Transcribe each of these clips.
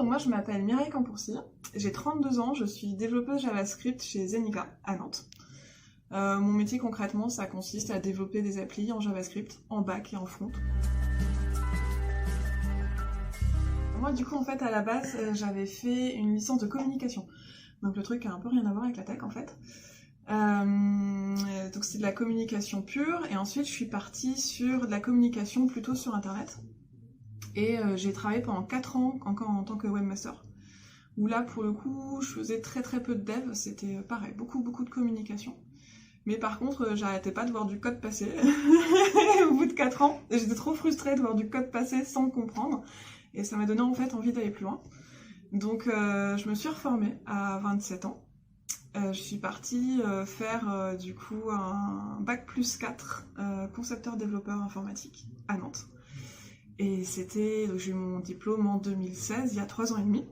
donc moi je m'appelle Mireille Campourcy, j'ai 32 ans, je suis développeuse JavaScript chez Zenica à Nantes. Mon métier concrètement, ça consiste à développer des applis en JavaScript, en back et en front. Moi du coup en fait à la base j'avais fait une licence de communication, donc le truc a un peu rien à voir avec la tech en fait. Donc c'est de la communication pure et ensuite je suis partie sur de la communication plutôt sur internet. Et j'ai travaillé pendant 4 ans encore en tant que webmaster, où là pour le coup je faisais très peu de dev, c'était pareil, beaucoup de communication. Mais par contre j'arrêtais pas de voir du code passer au bout de 4 ans, et j'étais trop frustrée de voir du code passer sans le comprendre, et ça m'a donné en fait envie d'aller plus loin. Donc je me suis reformée à 27 ans, je suis partie faire du coup un bac plus 4 concepteur développeur informatique à Nantes. Et j'ai eu mon diplôme en 2016, il y a 3 ans et demi.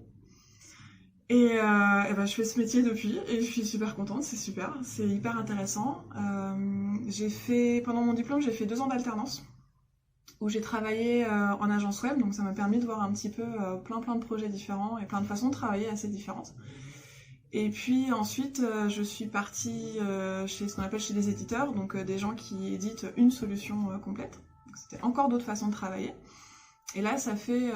Et ben, je fais ce métier depuis, et je suis super contente, c'est super, c'est hyper intéressant. Pendant mon diplôme, j'ai fait 2 ans d'alternance, où j'ai travaillé en agence web, donc ça m'a permis de voir un petit peu plein de projets différents, et plein de façons de travailler assez différentes. Et puis ensuite, je suis partie chez ce qu'on appelle chez des éditeurs, donc des gens qui éditent une solution complète. Donc c'était encore d'autres façons de travailler. Et là, ça fait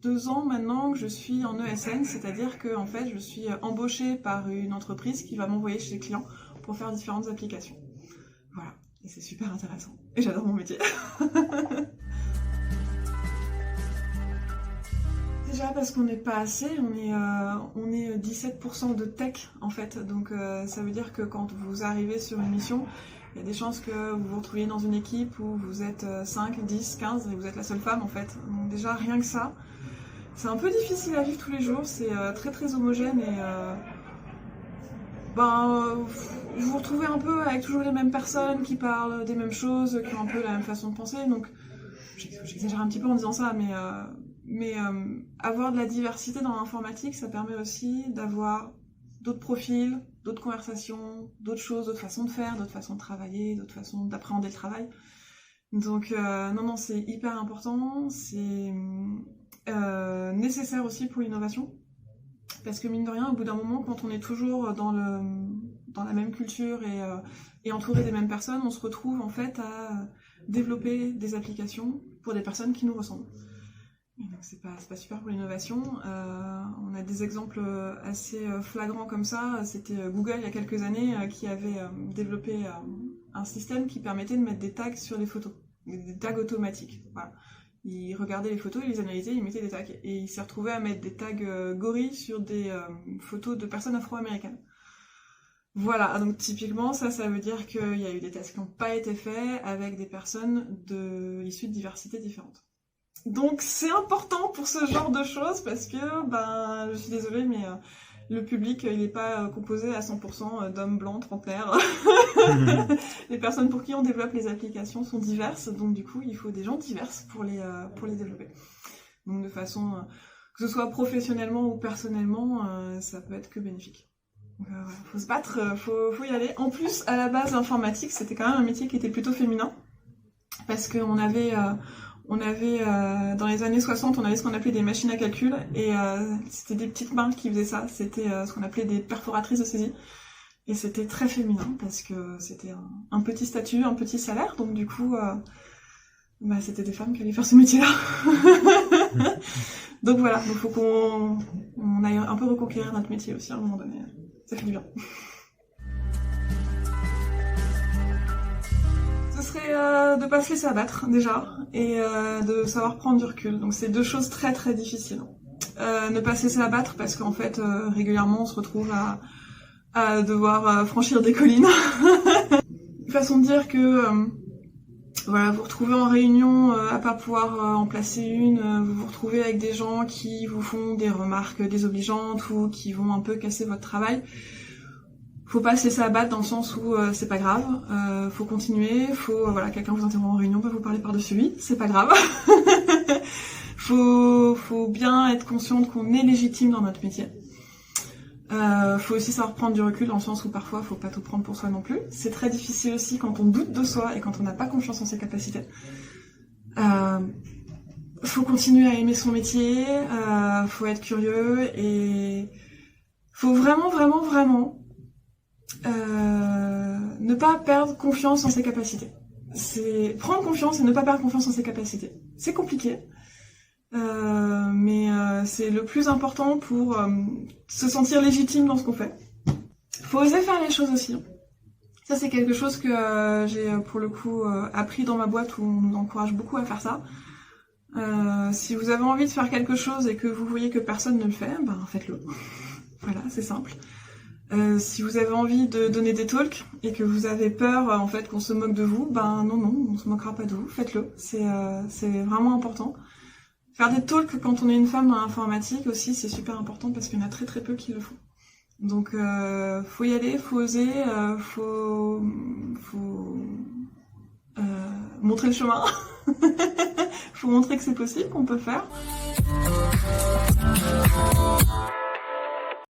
2 ans maintenant que je suis en ESN, c'est-à-dire que en fait, je suis embauchée par une entreprise qui va m'envoyer chez les clients pour faire différentes applications. Voilà, et c'est super intéressant. Et j'adore mon métier. Déjà parce qu'on n'est pas assez, on est 17% de tech en fait, donc ça veut dire que quand vous arrivez sur une mission, il y a des chances que vous vous retrouviez dans une équipe où vous êtes 5, 10, 15 et vous êtes la seule femme en fait. Donc déjà rien que ça, c'est un peu difficile à vivre tous les jours, c'est très homogène et vous vous retrouvez un peu avec toujours les mêmes personnes qui parlent des mêmes choses, qui ont un peu la même façon de penser, donc j'exagère un petit peu en disant ça, mais avoir de la diversité dans l'informatique, ça permet aussi d'avoir d'autres profils, d'autres conversations, d'autres choses, d'autres façons de faire, d'autres façons de travailler, d'autres façons d'appréhender le travail. Donc non, c'est hyper important, c'est nécessaire aussi pour l'innovation, parce que mine de rien, au bout d'un moment, quand on est toujours dans la même culture et entouré des mêmes personnes, on se retrouve en fait à développer des applications pour des personnes qui nous ressemblent. Donc c'est pas super pour l'innovation. On a des exemples assez flagrants comme ça. C'était Google il y a quelques années qui avait développé un système qui permettait de mettre des tags sur les photos, des tags automatiques. Voilà. Il regardait les photos, il les analysait, il mettait des tags. Et il s'est retrouvé à mettre des tags gorilles sur des photos de personnes afro-américaines. Voilà, donc typiquement ça veut dire qu'il y a eu des tests qui n'ont pas été faits avec des personnes issues de diversités différentes. Donc c'est important pour ce genre de choses parce que, je suis désolée, mais le public, il n'est pas composé à 100% d'hommes blancs, trentenaires. Les personnes pour qui on développe les applications sont diverses, donc du coup, il faut des gens divers pour les développer. Donc de façon, que ce soit professionnellement ou personnellement, ça peut être que bénéfique. Donc voilà, faut se battre, faut y aller. En plus, à la base, l'informatique, c'était quand même un métier qui était plutôt féminin, parce qu'on avait... dans les années 60, on avait ce qu'on appelait des machines à calcul, et c'était des petites mains qui faisaient ça, c'était ce qu'on appelait des perforatrices de saisie. Et c'était très féminin, parce que c'était un petit statut, un petit salaire, donc du coup, c'était des femmes qui allaient faire ce métier-là. Donc voilà, il faut qu'on aille un peu reconquérir notre métier aussi à un moment donné, ça fait du bien. Ce serait de pas se laisser abattre déjà et de savoir prendre du recul. Donc c'est 2 choses très difficiles. Ne pas se laisser abattre parce qu'en fait régulièrement on se retrouve à devoir franchir des collines. Une façon de dire que vous vous retrouvez en réunion à pas pouvoir en placer une, vous vous retrouvez avec des gens qui vous font des remarques désobligeantes ou qui vont un peu casser votre travail. Faut pas se laisser abattre dans le sens où c'est pas grave, faut continuer, quelqu'un vous interrompt en réunion, va vous parler par-dessus lui, c'est pas grave. faut bien être consciente qu'on est légitime dans notre métier. Faut aussi savoir prendre du recul dans le sens où parfois faut pas tout prendre pour soi non plus. C'est très difficile aussi quand on doute de soi et quand on n'a pas confiance en ses capacités. faut continuer à aimer son métier, faut être curieux et faut vraiment, vraiment, vraiment ne pas perdre confiance en ses capacités. C'est prendre confiance et ne pas perdre confiance en ses capacités. C'est compliqué, mais c'est le plus important pour se sentir légitime dans ce qu'on fait. Faut oser faire les choses aussi. Ça, c'est quelque chose que j'ai pour le coup appris dans ma boîte où on nous encourage beaucoup à faire ça. Si vous avez envie de faire quelque chose et que vous voyez que personne ne le fait, ben faites-le. Voilà, c'est simple. Si vous avez envie de donner des talks et que vous avez peur en fait qu'on se moque de vous, ben non, on se moquera pas de vous, faites-le. C'est vraiment important. Faire des talks quand on est une femme dans l'informatique aussi, c'est super important parce qu'il y en a très très peu qui le font. Donc faut y aller, faut oser, faut montrer le chemin. Faut montrer que c'est possible, qu'on peut faire.